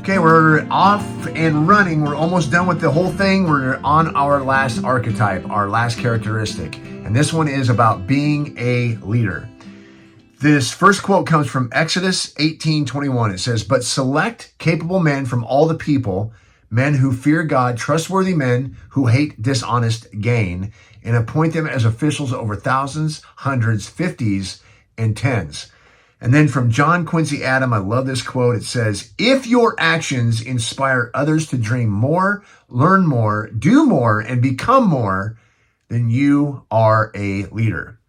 Okay, we're off and running. We're almost done with the whole thing. We're on our last archetype, our last characteristic. And this one is about being a leader. This first quote comes from Exodus 18:21. It says, "But select capable men from all the people, men who fear God, trustworthy men who hate dishonest gain, and appoint them as officials over thousands, hundreds, fifties, and tens." And then from John Quincy Adams, I love this quote. It says, "If your actions inspire others to dream more, learn more, do more, and become more, then you are a leader."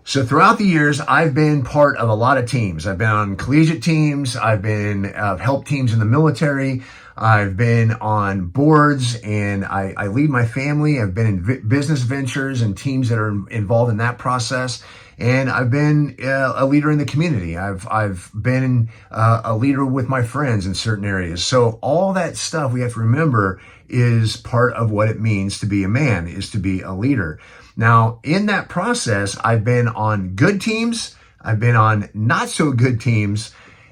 So throughout the years, I've been part of a lot of teams. I've been on collegiate teams. I've been helped teams in the military. I've been on boards, and I lead my family. I've been in business ventures and teams that are involved in that process. And I've been a leader in the community. I've been a leader with my friends in certain areas. So all that stuff we have to remember is part of what it means to be a man, is to be a leader. Now, in that process, I've been on good teams, I've been on not so good teams,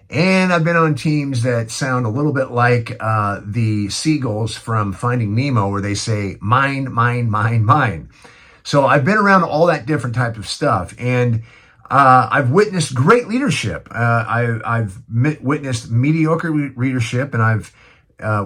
and I've been on teams that sound a little bit like the seagulls from Finding Nemo, where they say, mine, mine, mine, mine. So I've been around all that different type of stuff, and I've witnessed great leadership. I've witnessed mediocre leadership, and I've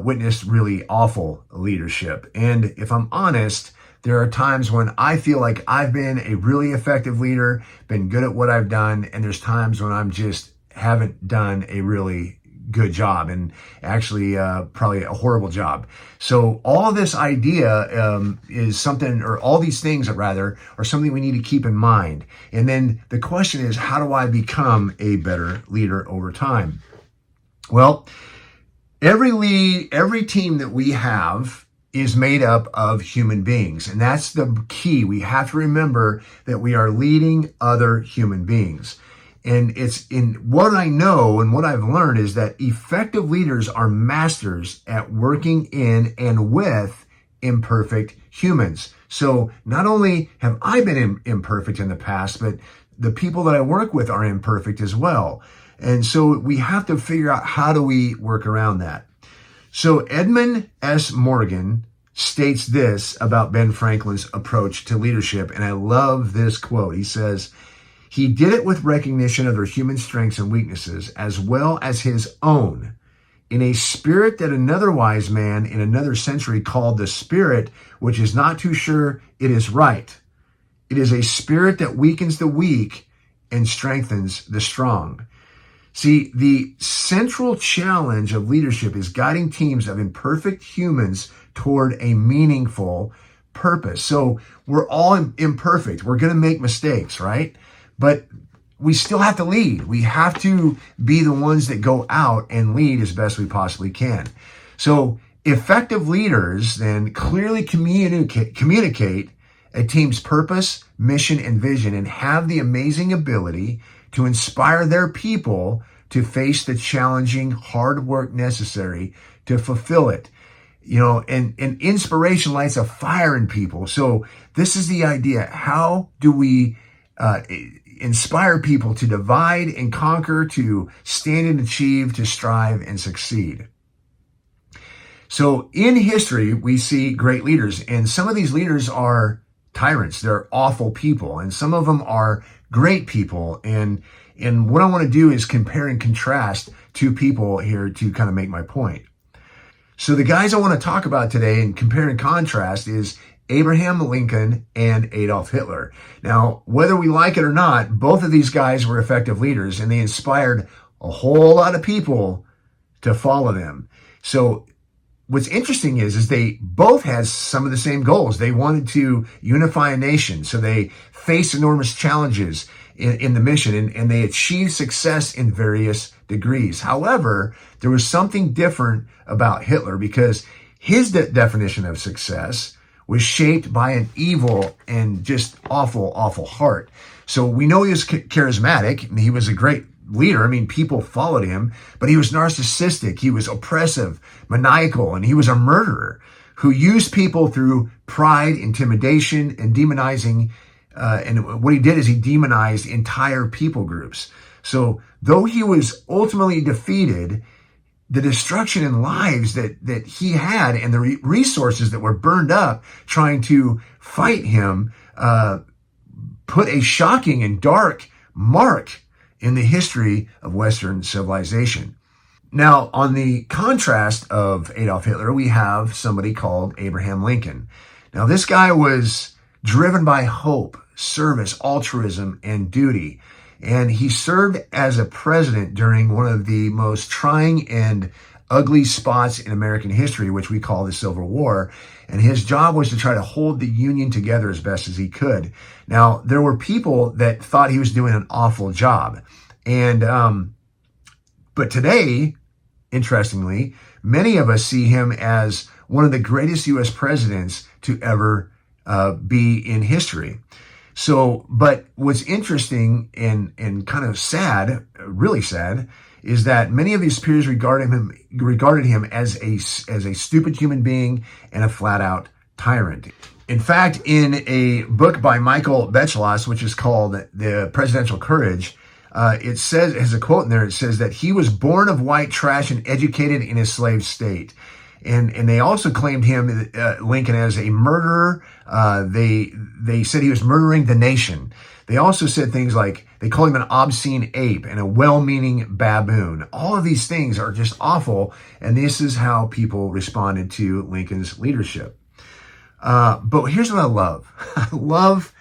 witnessed really awful leadership. And if I'm honest, there are times when I feel like I've been a really effective leader, been good at what I've done, and there's times when I'm just haven't done a really good job, and actually probably a horrible job. So all this idea is something, or all these things rather, are something we need to keep in mind. And then the question is, how do I become a better leader over time? Well, every team that we have is made up of human beings. And that's the key. We have to remember that we are leading other human beings. And it's in what I know and what I've learned is that effective leaders are masters at working in and with imperfect humans. So not only have I been imperfect in the past, but the people that I work with are imperfect as well. And so we have to figure out, how do we work around that? So Edmund S. Morgan states this about Ben Franklin's approach to leadership, and I love this quote. He says, "He did it with recognition of their human strengths and weaknesses, as well as his own, in a spirit that another wise man in another century called the spirit which is not too sure it is right. It is a spirit that weakens the weak and strengthens the strong." See, the central challenge of leadership is guiding teams of imperfect humans toward a meaningful purpose. So we're all imperfect. We're going to make mistakes, right? But we still have to lead. We have to be the ones that go out and lead as best we possibly can. So effective leaders then clearly communicate a team's purpose, mission, and vision, and have the amazing ability to inspire their people to face the challenging, hard work necessary to fulfill it. You know, and inspiration lights a fire in people. So this is the idea. How do we inspire people to divide and conquer, to stand and achieve, to strive and succeed? So in history, we see great leaders, and some of these leaders are tyrants. They're awful people, and some of them are great people. And what I want to do is compare and contrast two people here to kind of make my point. So the guys I want to talk about today and compare and contrast is Abraham Lincoln and Adolf Hitler. Now, whether we like it or not, both of these guys were effective leaders, and they inspired a whole lot of people to follow them. So what's interesting is they both had some of the same goals. They wanted to unify a nation, so they faced enormous challenges in the mission, and they achieved success in various degrees. However, there was something different about Hitler, because his definition of success was shaped by an evil and just awful, awful heart. So we know he was charismatic, and he was a great leader. I mean, people followed him, but he was narcissistic, he was oppressive, maniacal, and he was a murderer who used people through pride, intimidation, and demonizing. And what he did is he demonized entire people groups. So though he was ultimately defeated, the destruction in lives that he had and the resources that were burned up trying to fight him put a shocking and dark mark in the history of Western civilization. Now, on the contrast of Adolf Hitler, we have somebody called Abraham Lincoln. Now, this guy was driven by hope, service, altruism, and duty. And he served as a president during one of the most trying and ugly spots in American history, which we call the Civil War. And his job was to try to hold the Union together as best as he could. Now, there were people that thought he was doing an awful job. And, but today, interestingly, many of us see him as one of the greatest U.S. presidents to ever be in history. So, but what's interesting and kind of sad, really sad, is that many of his peers regarded him as a stupid human being and a flat out tyrant. In fact, in a book by Michael Bechelos, which is called The Presidential Courage, it says, has a quote in there, it says that he was born of white trash and educated in a slave state. And they also claimed him, Lincoln, as a murderer. They said he was murdering the nation. They also said things like, they called him an obscene ape and a well-meaning baboon. All of these things are just awful. And this is how people responded to Lincoln's leadership. But here's what I love. I love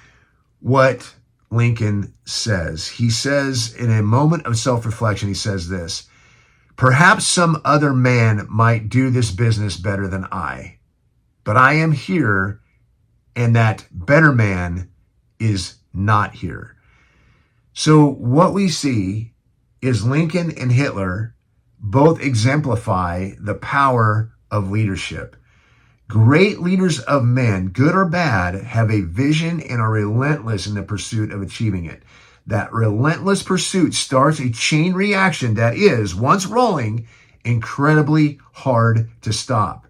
what Lincoln says. He says, in a moment of self-reflection, he says this: "Perhaps some other man might do this business better than I, but I am here, and that better man is not here." So what we see is Lincoln and Hitler both exemplify the power of leadership. Great leaders of men, good or bad, have a vision and are relentless in the pursuit of achieving it. That relentless pursuit starts a chain reaction that is, once rolling, incredibly hard to stop.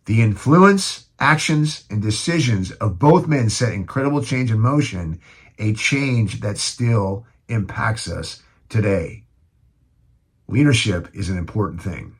The influence, actions, and decisions of both men set incredible change in motion, a change that still impacts us today. Leadership is an important thing.